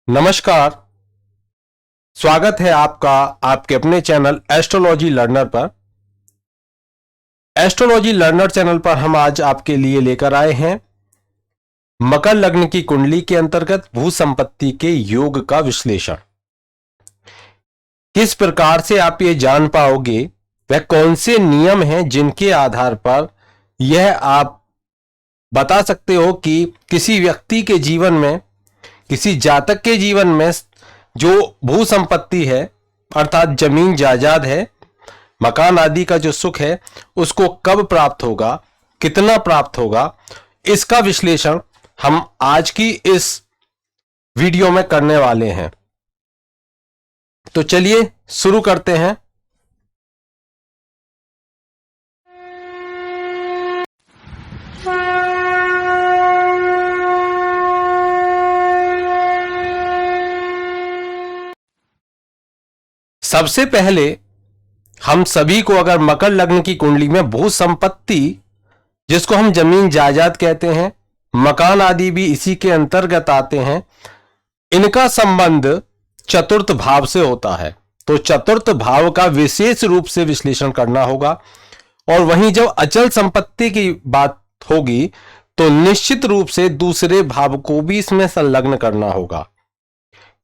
नमस्कार। स्वागत है आपका आपके अपने चैनल एस्ट्रोलॉजी लर्नर पर। एस्ट्रोलॉजी लर्नर चैनल पर हम आज आपके लिए लेकर आए हैं मकर लग्न की कुंडली के अंतर्गत भू संपत्ति के योग का विश्लेषण। किस प्रकार से आप ये जान पाओगे, वह कौन से नियम हैं जिनके आधार पर यह आप बता सकते हो कि किसी व्यक्ति के जीवन में, किसी जातक के जीवन में जो भू संपत्ति है अर्थात जमीन जायदाद है, मकान आदि का जो सुख है, उसको कब प्राप्त होगा, कितना प्राप्त होगा, इसका विश्लेषण हम आज की इस वीडियो में करने वाले हैं। तो चलिए शुरू करते हैं। सबसे पहले हम सभी को अगर मकर लग्न की कुंडली में भू संपत्ति, जिसको हम जमीन जायदाद कहते हैं, मकान आदि भी इसी के अंतर्गत आते हैं, इनका संबंध चतुर्थ भाव से होता है। तो चतुर्थ भाव का विशेष रूप से विश्लेषण करना होगा। और वहीं जब अचल संपत्ति की बात होगी तो निश्चित रूप से दूसरे भाव को भी इसमें संलग्न करना होगा,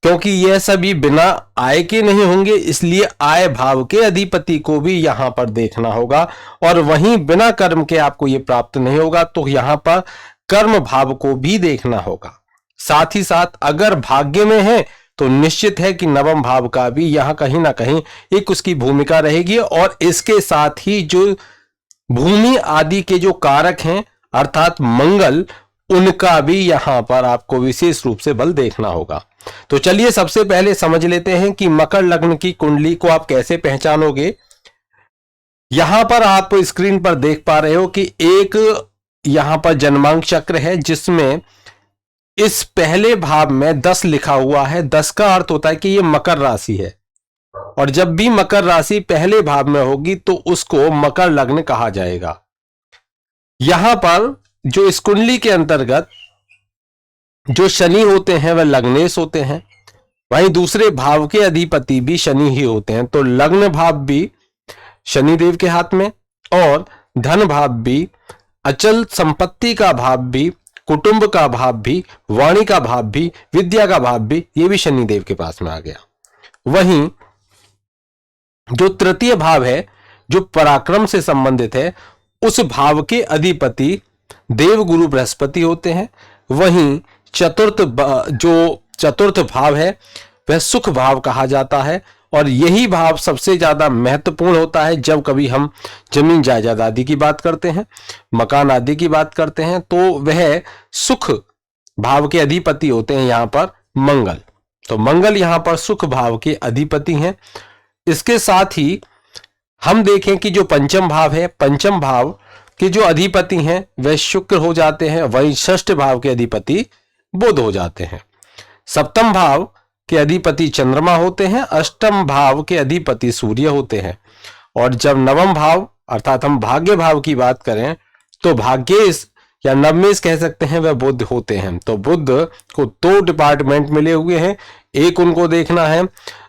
क्योंकि यह सभी बिना आय के नहीं होंगे, इसलिए आय भाव के अधिपति को भी यहां पर देखना होगा। और वहीं बिना कर्म के आपको यह प्राप्त नहीं होगा, तो यहां पर कर्म भाव को भी देखना होगा। साथ ही साथ अगर भाग्य में है तो निश्चित है कि नवम भाव का भी यहां कहीं ना कहीं एक उसकी भूमिका रहेगी। और इसके साथ ही जो भूमि आदि के जो कारक हैं अर्थात मंगल, उनका भी यहां पर आपको विशेष रूप से बल देखना होगा। तो चलिए सबसे पहले समझ लेते हैं कि मकर लग्न की कुंडली को आप कैसे पहचानोगे। यहां पर आप स्क्रीन पर देख पा रहे हो कि एक यहां पर जन्मांक चक्र है, जिसमें इस पहले भाव में 10 लिखा हुआ है। 10 का अर्थ होता है कि यह मकर राशि है, और जब भी मकर राशि पहले भाव में होगी तो उसको मकर लग्न कहा जाएगा। यहां पर जो इस कुंडली के अंतर्गत जो शनि होते हैं वह लग्नेश होते हैं, वहीं दूसरे भाव के अधिपति भी शनि ही होते हैं। तो लग्न भाव भी शनिदेव के हाथ में, और धन भाव भी, अचल संपत्ति का भाव भी, कुटुंब का भाव भी, वाणी का भाव भी, विद्या का भाव भी, ये भी शनिदेव के पास में आ गया। वहीं जो तृतीय भाव है जो पराक्रम से संबंधित है, उस भाव के अधिपति देव गुरु बृहस्पति होते हैं। वहीं जो चतुर्थ भाव है वह सुख भाव कहा जाता है, और यही भाव सबसे ज्यादा महत्वपूर्ण होता है जब कभी हम जमीन जायदाद आदि की बात करते हैं, मकान आदि की बात करते हैं, तो वह सुख भाव के अधिपति होते हैं यहां पर मंगल। तो मंगल यहां पर सुख भाव के अधिपति हैं। इसके साथ ही हम देखें कि जो पंचम भाव है, पंचम भाव के जो अधिपति हैं वह शुक्र हो जाते हैं, वहीं षष्ठ भाव के अधिपति बुध हो जाते हैं। सप्तम भाव के अधिपति चंद्रमा होते हैं, अष्टम भाव के अधिपति सूर्य होते हैं। और जब नवम भाव अर्थात हम भाग्य भाव की बात करें तो भाग्येश या नवमेश कह सकते हैं, वह बुध होते हैं। तो बुध को 2 डिपार्टमेंट मिले हुए हैं। एक उनको देखना है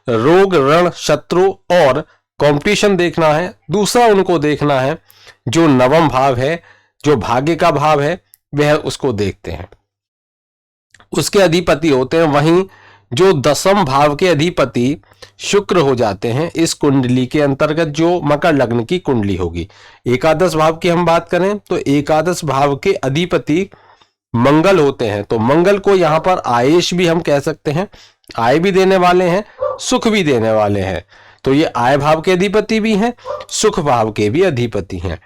रोग ऋण शत्रु और कंपटीशन देखना है, दूसरा उनको देखना है जो नवम भाव है, जो भाग्य का भाव है, वह उसको देखते हैं, उसके अधिपति होते हैं। वहीं जो दसम भाव के अधिपति शुक्र हो जाते हैं इस कुंडली के अंतर्गत, जो मकर लग्न की कुंडली होगी। एकादश भाव की हम बात करें तो एकादश भाव के अधिपति मंगल होते हैं। तो मंगल को यहां पर आयेश भी हम कह सकते हैं, आय भी देने वाले हैं, सुख भी देने वाले हैं। तो ये आय भाव के अधिपति भी हैं, सुख भाव के भी अधिपति हैं।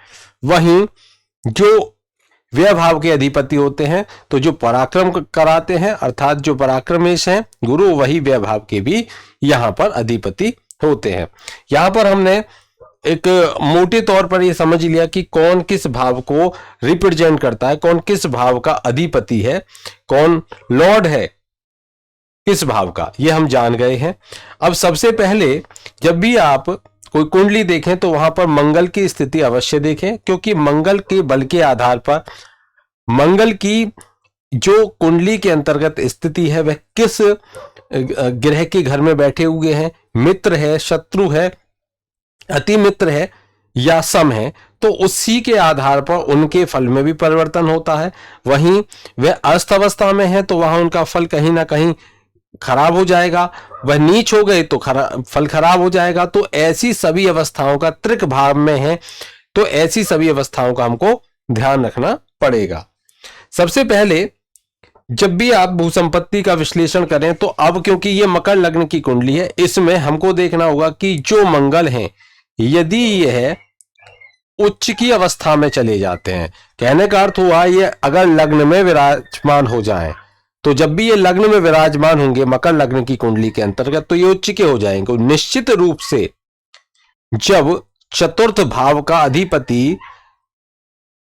वहीं जो व्यय भाव के अधिपति होते हैं, तो जो पराक्रम कराते हैं अर्थात जो पराक्रमेश हैं गुरु, वही व्यय भाव के भी यहां पर अधिपति होते हैं। यहां पर हमने एक मोटे तौर पर यह समझ लिया कि कौन किस भाव को रिप्रेजेंट करता है, कौन किस भाव का अधिपति है, कौन लॉर्ड है किस भाव का, यह हम जान गए हैं। अब सबसे पहले जब भी आप कोई कुंडली देखें तो वहां पर मंगल की स्थिति अवश्य देखें, क्योंकि मंगल के बल के आधार पर, मंगल की जो कुंडली के अंतर्गत स्थिति है वह किस ग्रह के घर में बैठे हुए हैं, मित्र है, शत्रु है, अति मित्र है या सम है, तो उसी के आधार पर उनके फल में भी परिवर्तन होता है। वहीं वह अस्त अवस्था में है तो वहां उनका फल कहीं ना कहीं खराब हो जाएगा, वह नीच हो गए तो फल खराब हो जाएगा। तो ऐसी सभी अवस्थाओं का त्रिक भाव में है, तो ऐसी सभी अवस्थाओं का हमको ध्यान रखना पड़ेगा। सबसे पहले जब भी आप भूसंपत्ति का विश्लेषण करें तो अब क्योंकि ये मकर लग्न की कुंडली है, इसमें हमको देखना होगा कि जो मंगल हैं यदि यह उच्च की अवस्था में चले जाते हैं, कहने का अर्थ हुआ ये अगर लग्न में विराजमान हो जाएं, तो जब भी ये लग्न में विराजमान होंगे मकर लग्न की कुंडली के अंतर्गत तो ये उच्च के हो जाएंगे। निश्चित रूप से जब चतुर्थ भाव का अधिपति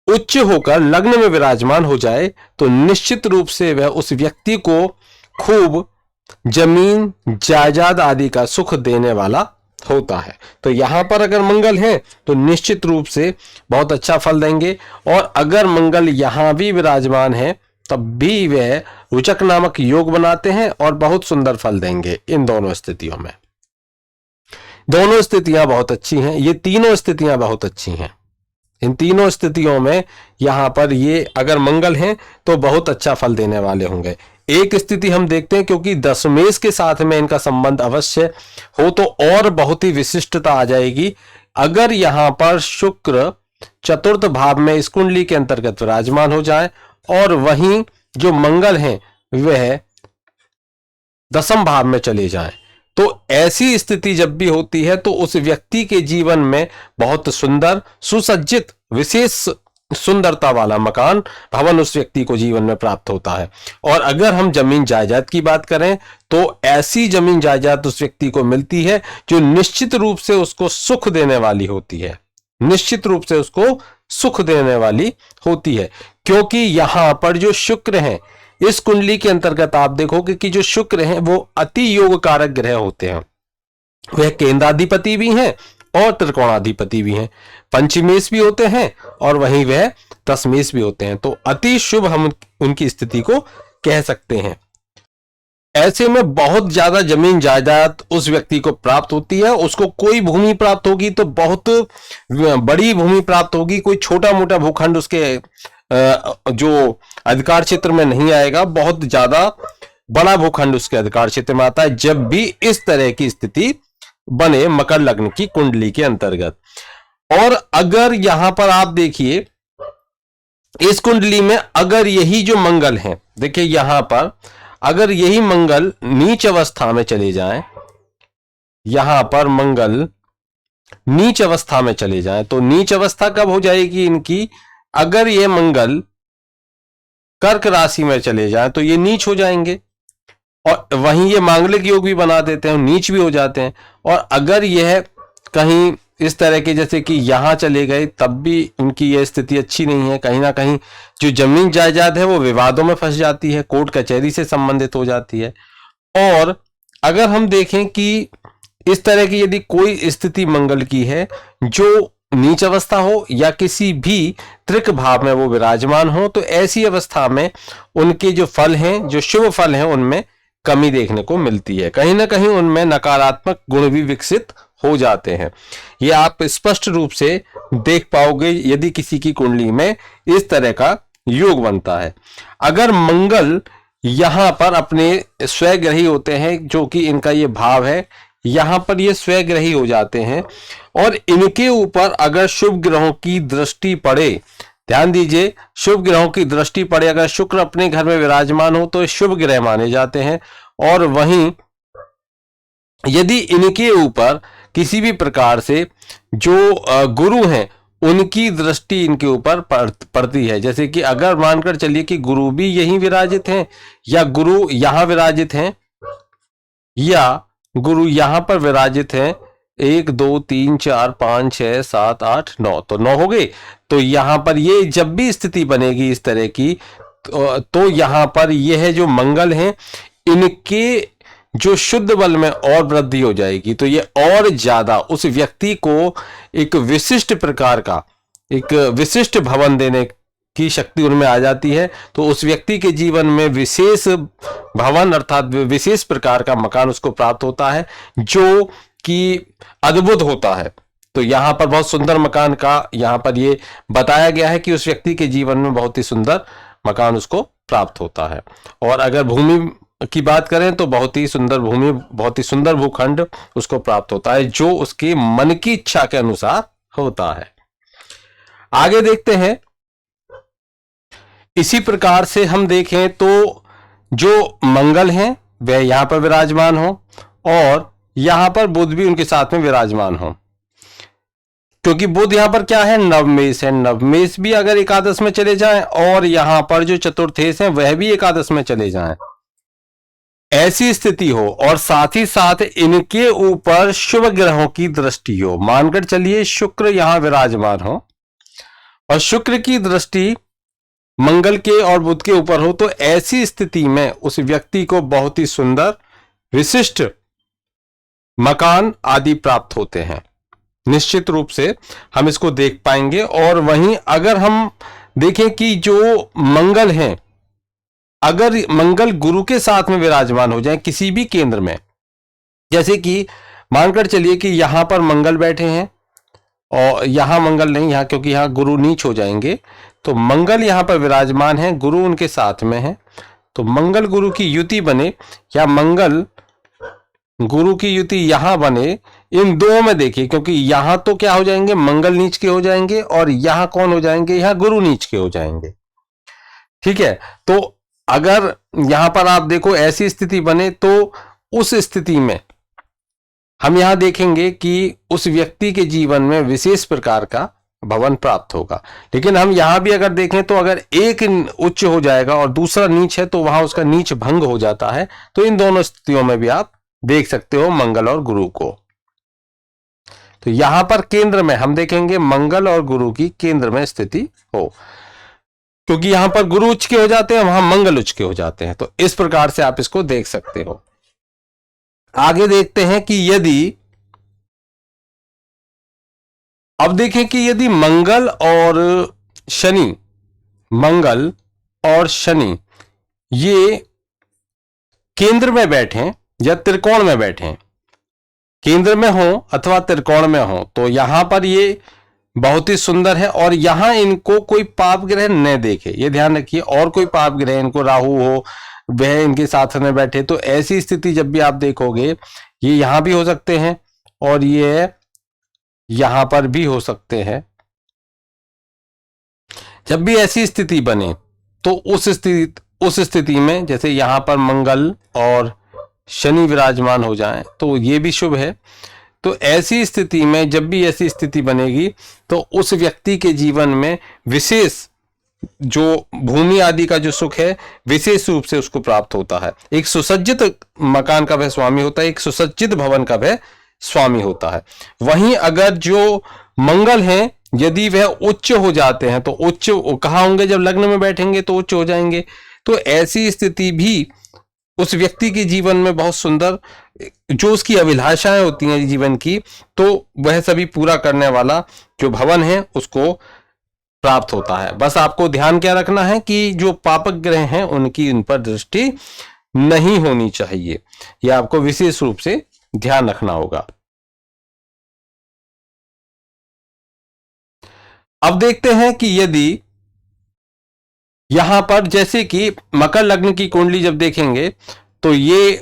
उच्च होकर लग्न में विराजमान हो जाए तो निश्चित रूप से वह उस व्यक्ति को खूब जमीन जायदाद आदि का सुख देने वाला होता है। तो यहां पर अगर मंगल है तो निश्चित रूप से बहुत अच्छा फल देंगे, और अगर मंगल यहां भी विराजमान है तब भी वह रुचक नामक योग बनाते हैं और बहुत सुंदर फल देंगे। इन दोनों स्थितियों में, दोनों स्थितियां बहुत अच्छी हैं, ये तीनों स्थितियां बहुत अच्छी हैं। इन तीनों स्थितियों में यहां पर ये अगर मंगल हैं तो बहुत अच्छा फल देने वाले होंगे। एक स्थिति हम देखते हैं, क्योंकि दशमेश के साथ में इनका संबंध अवश्य हो तो और बहुत ही विशिष्टता आ जाएगी। अगर यहां पर शुक्र चतुर्थ भाव में इस कुंडली के अंतर्गत विराजमान हो जाए और वहीं जो मंगल हैं वह दसम भाव में चले जाएं, तो ऐसी स्थिति जब भी होती है तो उस व्यक्ति के जीवन में बहुत सुंदर सुसज्जित विशेष सुंदरता वाला मकान भवन उस व्यक्ति को जीवन में प्राप्त होता है। और अगर हम जमीन जायदाद की बात करें तो ऐसी जमीन जायदाद उस व्यक्ति को मिलती है जो निश्चित रूप से उसको सुख देने वाली होती है, निश्चित रूप से उसको सुख देने वाली होती है। क्योंकि यहां पर जो शुक्र हैं इस कुंडली के अंतर्गत आप देखोगे कि जो शुक्र हैं वो अति योग कारक ग्रह होते हैं, वह केंद्राधिपति भी हैं और त्रिकोणाधिपति भी हैं, पंचमेश भी होते हैं और वहीं वह दशमेश भी होते हैं। तो अति शुभ हम उनकी स्थिति को कह सकते हैं। ऐसे में बहुत ज्यादा जमीन जायदाद उस व्यक्ति को प्राप्त होती है। उसको कोई भूमि प्राप्त होगी तो बहुत बड़ी भूमि प्राप्त होगी, कोई छोटा मोटा भूखंड उसके जो अधिकार क्षेत्र में नहीं आएगा, बहुत ज्यादा बड़ा भूखंड उसके अधिकार क्षेत्र में आता है जब भी इस तरह की स्थिति बने मकर लग्न की कुंडली के अंतर्गत। और अगर यहां पर आप देखिए इस कुंडली में अगर यही जो मंगल है, देखिए यहां पर अगर यही मंगल नीच अवस्था में चले जाएं, यहां पर मंगल नीच अवस्था में चले जाएं, तो नीच अवस्था कब हो जाएगी इनकी, अगर ये मंगल कर्क राशि में चले जाएं तो ये नीच हो जाएंगे और वहीं ये मांगलिक योग भी बना देते हैं, नीच भी हो जाते हैं। और अगर यह कहीं इस तरह के जैसे कि यहां चले गए तब भी उनकी यह स्थिति अच्छी नहीं है, कहीं ना कहीं जो जमीन जायदाद है वो विवादों में फंस जाती है, कोर्ट कचहरी से संबंधित हो जाती है। और अगर हम देखें कि इस तरह की यदि कोई स्थिति मंगल की है जो नीच अवस्था हो या किसी भी त्रिक भाव में वो विराजमान हो, तो ऐसी अवस्था में उनके जो फल हैं, जो शुभ फल हैं, उनमें कमी देखने को मिलती है, कहीं ना कहीं उनमें नकारात्मक गुण भी विकसित हो जाते हैं। ये आप स्पष्ट रूप से देख पाओगे यदि किसी की कुंडली में इस तरह का योग बनता है। अगर मंगल यहां पर अपने स्वग्रही होते हैं, जो कि इनका ये भाव है, यहां पर ये स्वग्रही हो जाते हैं और इनके ऊपर अगर शुभ ग्रहों की दृष्टि पड़े, ध्यान दीजिए, शुभ ग्रहों की दृष्टि पड़े, अगर शुक्र अपने घर में विराजमान हो तो शुभ ग्रह माने जाते हैं। और वहीं यदि इनके ऊपर किसी भी प्रकार से जो गुरु हैं उनकी दृष्टि इनके ऊपर पड़ती है, जैसे कि अगर मानकर चलिए कि गुरु भी यहीं विराजित हैं या गुरु यहां विराजित हैं या गुरु यहां पर विराजित हैं, 1 2 3 4 5 6 7 8 9, तो 9 हो गए। तो यहां पर ये जब भी स्थिति बनेगी इस तरह की तो यहां पर यह जो मंगल हैं इनके जो शुद्ध बल में और वृद्धि हो जाएगी, तो ये और ज्यादा उस व्यक्ति को एक विशिष्ट प्रकार का एक विशिष्ट भवन देने की शक्ति उनमें आ जाती है, तो उस व्यक्ति के जीवन में विशेष भवन अर्थात विशेष प्रकार का मकान उसको प्राप्त होता है जो कि अद्भुत होता है। तो यहां पर बहुत सुंदर मकान का यहां पर ये बताया गया है कि उस व्यक्ति के जीवन में बहुत ही सुंदर मकान उसको प्राप्त होता है। और अगर भूमि की बात करें तो बहुत ही सुंदर भूमि, बहुत ही सुंदर भूखंड उसको प्राप्त होता है जो उसके मन की इच्छा के अनुसार होता है। आगे देखते हैं, इसी प्रकार से हम देखें तो जो मंगल हैं वह यहां पर विराजमान हो और यहां पर बुध भी उनके साथ में विराजमान हो, क्योंकि बुध यहां पर क्या है, नवमेष है। नवमेष भी अगर एकादश में चले जाएं और यहां पर जो चतुर्थेश है वह भी एकादश में चले जाएं, ऐसी स्थिति हो और साथ ही साथ इनके ऊपर शुभ ग्रहों की दृष्टि हो, मानकर चलिए शुक्र यहां विराजमान हो और शुक्र की दृष्टि मंगल के और बुध के ऊपर हो, तो ऐसी स्थिति में उस व्यक्ति को बहुत ही सुंदर विशिष्ट मकान आदि प्राप्त होते हैं। निश्चित रूप से हम इसको देख पाएंगे। और वहीं अगर हम देखें कि जो मंगल हैं, अगर मंगल गुरु के साथ में विराजमान हो जाए किसी भी केंद्र में, जैसे कि मानकर चलिए कि यहां पर मंगल बैठे हैं और यहां मंगल नहीं, यहां क्योंकि यहां गुरु नीच हो जाएंगे, तो मंगल यहां पर विराजमान है, गुरु उनके साथ में है, तो मंगल गुरु की युति बने या मंगल गुरु की युति यहां बने, इन दो में देखिए, क्योंकि यहां तो क्या हो जाएंगे, मंगल नीच के हो जाएंगे और यहां कौन हो जाएंगे, यहां गुरु नीच के हो जाएंगे। ठीक है, तो अगर यहां पर आप देखो ऐसी स्थिति बने तो उस स्थिति में हम यहां देखेंगे कि उस व्यक्ति के जीवन में विशेष प्रकार का भवन प्राप्त होगा। लेकिन हम यहां भी अगर देखें तो अगर एक उच्च हो जाएगा और दूसरा नीच है तो वहां उसका नीच भंग हो जाता है। तो इन दोनों स्थितियों में भी आप देख सकते हो मंगल और गुरु को। तो यहां पर केंद्र में हम देखेंगे मंगल और गुरु की केंद्र में स्थिति हो, क्योंकि यहां पर गुरु उच्च के हो जाते हैं, वहां मंगल उच्च के हो जाते हैं। तो इस प्रकार से आप इसको देख सकते हो। आगे देखते हैं कि यदि अब देखें कि यदि मंगल और शनि, मंगल और शनि ये केंद्र में बैठे या त्रिकोण में बैठे, केंद्र में हो अथवा त्रिकोण में हो, तो यहां पर ये बहुत ही सुंदर है और यहां इनको कोई पाप ग्रह न देखे, ये ध्यान रखिए। और कोई पाप ग्रह, इनको राहु हो वह इनके साथ में बैठे, तो ऐसी स्थिति जब भी आप देखोगे ये यहां भी हो सकते हैं और ये यहां पर भी हो सकते हैं। जब भी ऐसी स्थिति बने तो उस स्थिति में जैसे यहां पर मंगल और शनि विराजमान हो जाएं तो ये भी शुभ है। तो ऐसी स्थिति में जब भी ऐसी स्थिति बनेगी तो उस व्यक्ति के जीवन में विशेष जो भूमि आदि का जो सुख है विशेष रूप से उसको प्राप्त होता है। एक सुसज्जित मकान का वह स्वामी होता है, एक सुसज्जित भवन का वह स्वामी होता है। वहीं अगर जो मंगल हैं यदि वह उच्च हो जाते हैं तो उच्च कहाँ होंगे, जब लग्न में बैठेंगे तो उच्च हो जाएंगे। तो ऐसी स्थिति भी उस व्यक्ति के जीवन में बहुत सुंदर, जो उसकी अभिलाषाएं होती हैं जीवन की, तो वह सभी पूरा करने वाला जो भवन है उसको प्राप्त होता है। बस आपको ध्यान क्या रखना है कि जो पापक ग्रह हैं उनकी इन पर दृष्टि नहीं होनी चाहिए, यह आपको विशेष रूप से ध्यान रखना होगा। अब देखते हैं कि यदि यहां पर जैसे कि मकर लग्न की कुंडली जब देखेंगे तो ये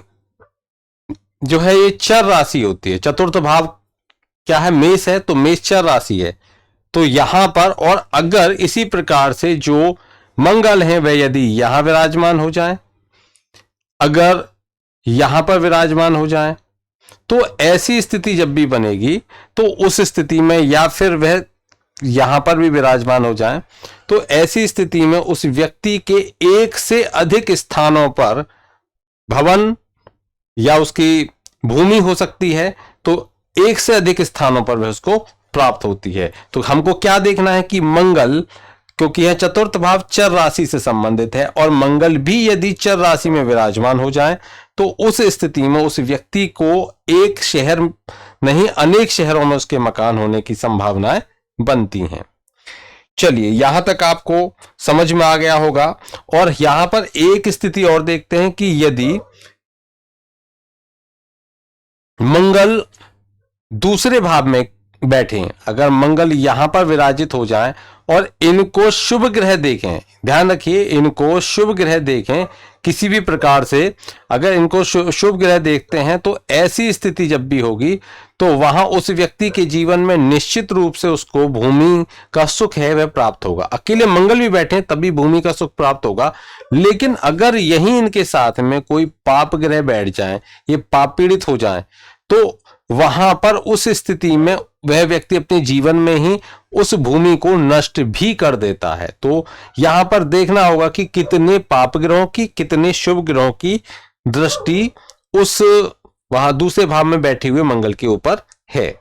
जो है ये चर राशि होती है। चतुर्थ भाव क्या है, मेष है, तो मेष चर राशि है। तो यहां पर और अगर इसी प्रकार से जो मंगल है वह यदि यहां विराजमान हो जाए, अगर यहां पर विराजमान हो जाए, तो ऐसी स्थिति जब भी बनेगी तो उस स्थिति में या फिर वह यहां पर भी विराजमान हो जाए, तो ऐसी स्थिति में उस व्यक्ति के एक से अधिक स्थानों पर भवन या उसकी भूमि हो सकती है, तो एक से अधिक स्थानों पर वह उसको प्राप्त होती है। तो हमको क्या देखना है कि मंगल, क्योंकि यह चतुर्थ भाव चर राशि से संबंधित है और मंगल भी यदि चर राशि में विराजमान हो जाए तो उस स्थिति में उस व्यक्ति को एक शहर नहीं अनेक शहरों में उसके मकान होने की संभावनाएं बनती हैं। चलिए यहां तक आपको समझ में आ गया होगा। और यहां पर एक स्थिति और देखते हैं कि यदि मंगल दूसरे भाव में बैठे हैं, अगर मंगल यहां पर विराजित हो जाए और इनको शुभ ग्रह देखें, ध्यान रखिए इनको शुभ ग्रह देखें किसी भी प्रकार से, अगर इनको शुभ ग्रह देखते हैं तो ऐसी स्थिति जब भी होगी तो वहां उस व्यक्ति के जीवन में निश्चित रूप से उसको भूमि का सुख है वह प्राप्त होगा। अकेले मंगल भी बैठे तभी भूमि का सुख प्राप्त होगा। लेकिन अगर यही इनके साथ में कोई पाप ग्रह बैठ जाए, ये पाप पीड़ित हो जाए, तो वहां पर उस स्थिति में वह व्यक्ति अपने जीवन में ही उस भूमि को नष्ट भी कर देता है। तो यहां पर देखना होगा कि कितने पाप ग्रहों की कितने शुभ ग्रहों की दृष्टि उस वहां दूसरे भाव में बैठे हुए मंगल के ऊपर है।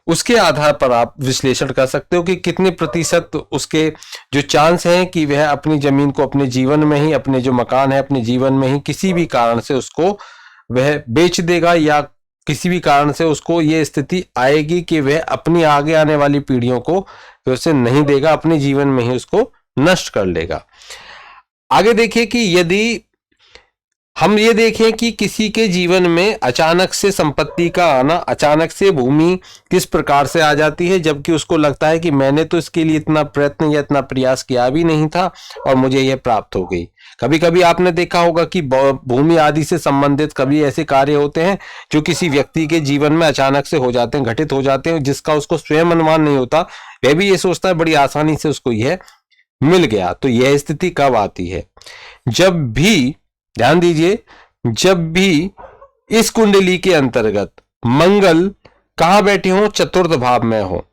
उसके आधार पर आप विश्लेषण कर सकते हो कि कितने प्रतिशत उसके जो चांस हैं कि वह अपनी जमीन को अपने जीवन में ही, अपने जो मकान है अपने जीवन में ही किसी भी कारण से उसको वह बेच देगा, या किसी भी कारण से उसको ये स्थिति आएगी कि वह अपनी आगे आने वाली पीढ़ियों को उसे नहीं देगा, अपने जीवन में ही उसको नष्ट कर लेगा। आगे देखिए कि यदि हम ये देखें कि किसी के जीवन में अचानक से संपत्ति का आना, अचानक से भूमि किस प्रकार से आ जाती है, जबकि उसको लगता है कि मैंने तो इसके लिए इतना प्रयत्न या इतना प्रयास किया भी नहीं था और मुझे यह प्राप्त हो गई। कभी कभी आपने देखा होगा कि भूमि आदि से संबंधित कभी ऐसे कार्य होते हैं जो किसी व्यक्ति के जीवन में अचानक से हो जाते हैं, घटित हो जाते हैं, जिसका उसको स्वयं अनुमान नहीं होता। वह भी ये सोचता है बड़ी आसानी से उसको यह मिल गया। तो यह स्थिति कब आती है? जब भी, ध्यान दीजिए, जब भी इस कुंडली के अंतर्गत मंगल कहां बैठे हो? चतुर्थ भाव में हो,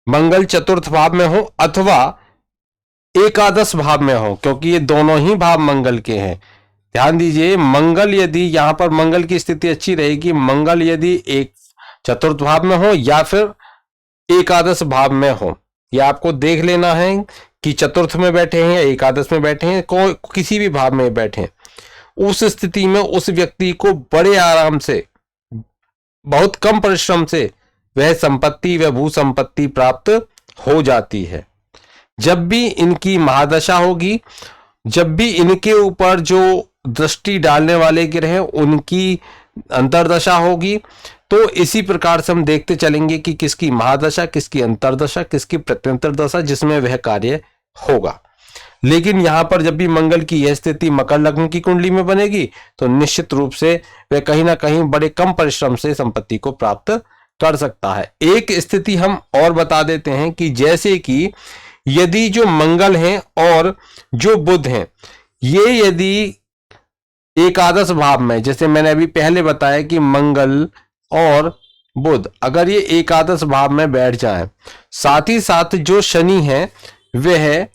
मंगल चतुर्थ भाव में हो अथवा एकादश भाव में हो, क्योंकि ये दोनों ही भाव मंगल के हैं। ध्यान दीजिए, मंगल यदि यहां पर मंगल की स्थिति अच्छी रहेगी, मंगल यदि एक चतुर्थ भाव में हो या फिर एकादश भाव में हो, यह आपको देख लेना है कि चतुर्थ में बैठे हैं या एकादश में बैठे हैं, किसी भी भाव में बैठे हैं। उस स्थिति में उस व्यक्ति को बड़े आराम से, बहुत कम परिश्रम से वह संपत्ति, वह भू संपत्ति प्राप्त हो जाती है। जब भी इनकी महादशा होगी, जब भी इनके ऊपर जो दृष्टि डालने वाले ग्रह उनकी अंतरदशा होगी, तो इसी प्रकार से हम देखते चलेंगे कि किसकी महादशा, किसकी अंतरदशा, किसकी प्रत्यंतर दशा, जिसमें वह कार्य होगा। लेकिन यहां पर जब भी मंगल की यह स्थिति मकर लग्न की कुंडली में बनेगी तो निश्चित रूप से वह कहीं ना कहीं बड़े कम परिश्रम से संपत्ति को प्राप्त कर सकता है। एक स्थिति हम और बता देते हैं कि जैसे कि यदि जो मंगल हैं और जो बुध हैं, ये यदि एकादश भाव में, जैसे मैंने अभी पहले बताया कि मंगल और बुध अगर ये एकादश भाव में बैठ जाए, साथ ही साथ जो शनि है वह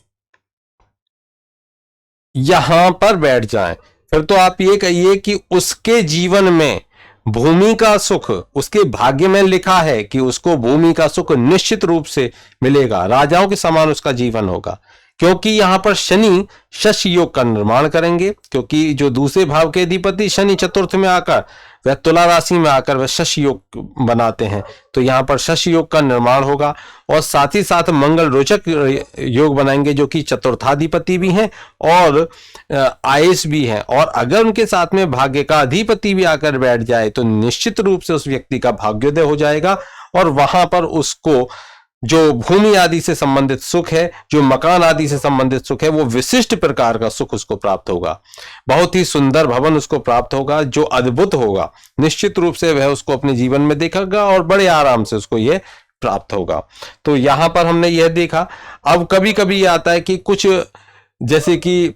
यहां पर बैठ जाए, फिर तो आप ये कहिए कि उसके जीवन में भूमि का सुख, उसके भाग्य में लिखा है कि उसको भूमि का सुख निश्चित रूप से मिलेगा, राजाओं के समान उसका जीवन होगा। क्योंकि यहां पर शनि शशि योग का निर्माण करेंगे, क्योंकि जो दूसरे भाव के अधिपति शनि चतुर्थ में आकर वह तुला राशि में आकर वह शशि योग बनाते हैं, तो यहां पर शशि योग का निर्माण होगा। और साथ ही साथ मंगल रोचक योग बनाएंगे जो कि चतुर्थाधिपति भी हैं और आयुष भी हैं। और अगर उनके साथ में भाग्य का अधिपति भी आकर बैठ जाए तो निश्चित रूप से उस व्यक्ति का भाग्योदय हो जाएगा और वहां पर उसको जो भूमि आदि से संबंधित सुख है, जो मकान आदि से संबंधित सुख है, वो विशिष्ट प्रकार का सुख उसको प्राप्त होगा। बहुत ही सुंदर भवन उसको प्राप्त होगा जो अद्भुत होगा। निश्चित रूप से वह उसको अपने जीवन में देखेगा और बड़े आराम से उसको यह प्राप्त होगा। तो यहां पर हमने यह देखा। अब कभी कभी आता है कि कुछ, जैसे कि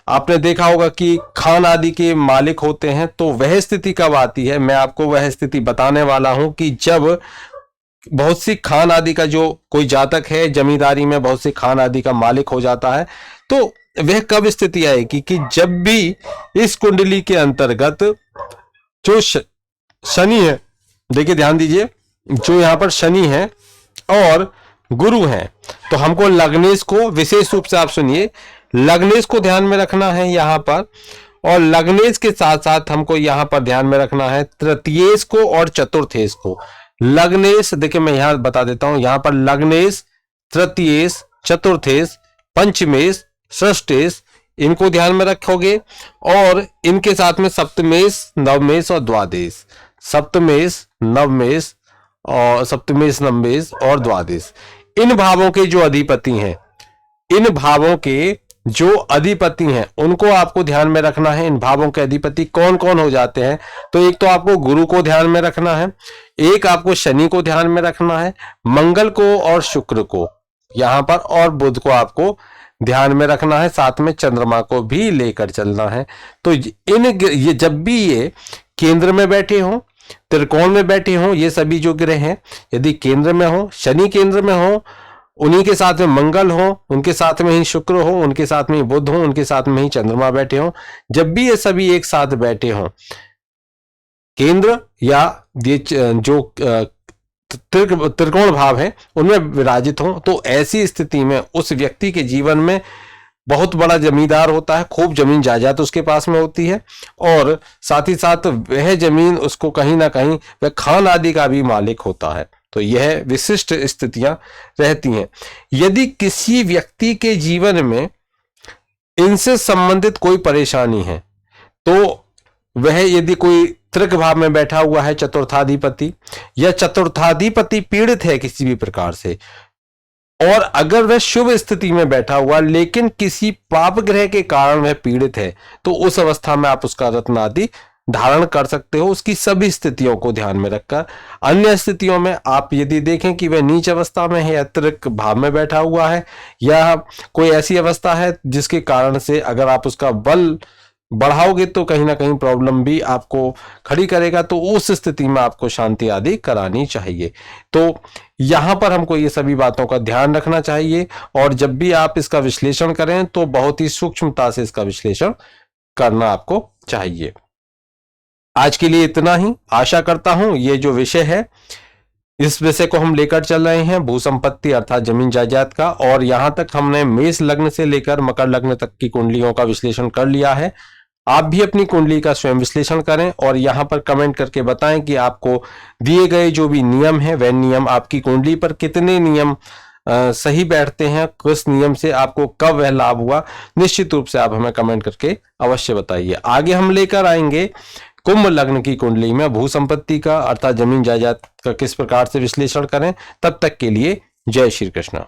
आपने देखा होगा कि खान आदि के मालिक होते हैं, तो वह स्थिति कब आती है? मैं आपको वह स्थिति बताने वाला हूं कि जब बहुत सी खान आदि का जो कोई जातक है, जमींदारी में बहुत सी खान आदि का मालिक हो जाता है, तो वह कब स्थिति आएगी कि जब भी इस कुंडली के अंतर्गत जो शनि है, देखिए ध्यान दीजिए, जो यहां पर शनि है और गुरु हैं, तो हमको लग्नेश को विशेष रूप से, आप सुनिए, लग्नेश को ध्यान में रखना है यहां पर। और लग्नेश के साथ साथ हमको यहां पर ध्यान में रखना है तृतीयेश को और चतुर्थेश को। लग्नेश, देखिए मैं यहां बता देता हूं, यहां पर लग्नेश, तृतीयेश, चतुर्थेश, पंचमेश, षष्ठेश, इनको ध्यान में रखोगे। और इनके साथ में सप्तमेश, नवमेश और द्वादश, सप्तमेश, नवमेश और सप्तमेश, नवमेश और द्वादश, इन भावों के जो अधिपति हैं, इन भावों के जो अधिपति हैं उनको आपको ध्यान में रखना है। इन भावों के अधिपति कौन कौन हो जाते हैं? तो एक तो आपको गुरु को ध्यान में रखना है, एक आपको शनि को ध्यान में रखना है, मंगल को और शुक्र को यहां पर, और बुध को आपको ध्यान में रखना है, साथ में चंद्रमा को भी लेकर चलना है। तो ये जब भी ये केंद्र में बैठे हों, त्रिकोण में बैठे हों, ये सभी जो ग्रह हैं, यदि केंद्र में हो, शनि केंद्र में हो, उन्हीं के साथ में मंगल हो, उनके साथ में ही शुक्र हो, उनके साथ में ही बुध हो, उनके साथ में ही चंद्रमा बैठे हो, जब भी ये सभी एक साथ बैठे हों, केंद्र या ये जो त्रिकोण भाव है उनमें विराजित हो, तो ऐसी स्थिति में उस व्यक्ति के जीवन में बहुत बड़ा जमींदार होता है, खूब जमीन जायदाद उसके पास में होती है, और साथ ही साथ वह जमीन उसको कहीं ना कहीं वह खान आदि का भी मालिक होता है। तो यह विशिष्ट स्थितियां रहती हैं। यदि किसी व्यक्ति के जीवन में इनसे संबंधित कोई परेशानी है, तो वह यदि कोई त्रिक भाव में बैठा हुआ है, चतुर्थाधिपति, या चतुर्थाधिपति पीड़ित है किसी भी प्रकार से, और अगर वह शुभ स्थिति में बैठा हुआ लेकिन किसी पाप ग्रह के कारण वह पीड़ित है, तो उस अवस्था में आप उसका रत्न आदि धारण कर सकते हो, उसकी सभी स्थितियों को ध्यान में रखकर। अन्य स्थितियों में आप यदि देखें कि वह नीच अवस्था में है, या त्रिक भाव में बैठा हुआ है, या कोई ऐसी अवस्था है जिसके कारण से अगर आप उसका बल बढ़ाओगे तो कहीं ना कहीं प्रॉब्लम भी आपको खड़ी करेगा, तो उस स्थिति में आपको शांति आदि करानी चाहिए। तो यहां पर हमको ये सभी बातों का ध्यान रखना चाहिए, और जब भी आप इसका विश्लेषण करें तो बहुत ही सूक्ष्मता से इसका विश्लेषण करना आपको चाहिए। आज के लिए इतना ही। आशा करता हूं ये जो विषय है, इस विषय को हम लेकर चल रहे हैं भू संपत्ति अर्थात जमीन जायदाद का, और यहां तक हमने मेष लग्न से लेकर मकर लग्न तक की कुंडलियों का विश्लेषण कर लिया है। आप भी अपनी कुंडली का स्वयं विश्लेषण करें और यहां पर कमेंट करके बताएं कि आपको दिए गए जो भी नियम है वह नियम आपकी कुंडली पर कितने नियम सही बैठते हैं, किस नियम से आपको कब वह लाभ हुआ। निश्चित रूप से आप हमें कमेंट करके अवश्य बताइए। आगे हम लेकर आएंगे कुंभ लग्न की कुंडली में भू संपत्ति का अर्थात जमीन जायदाद का किस प्रकार से विश्लेषण करें। तब तक के लिए जय श्री कृष्ण।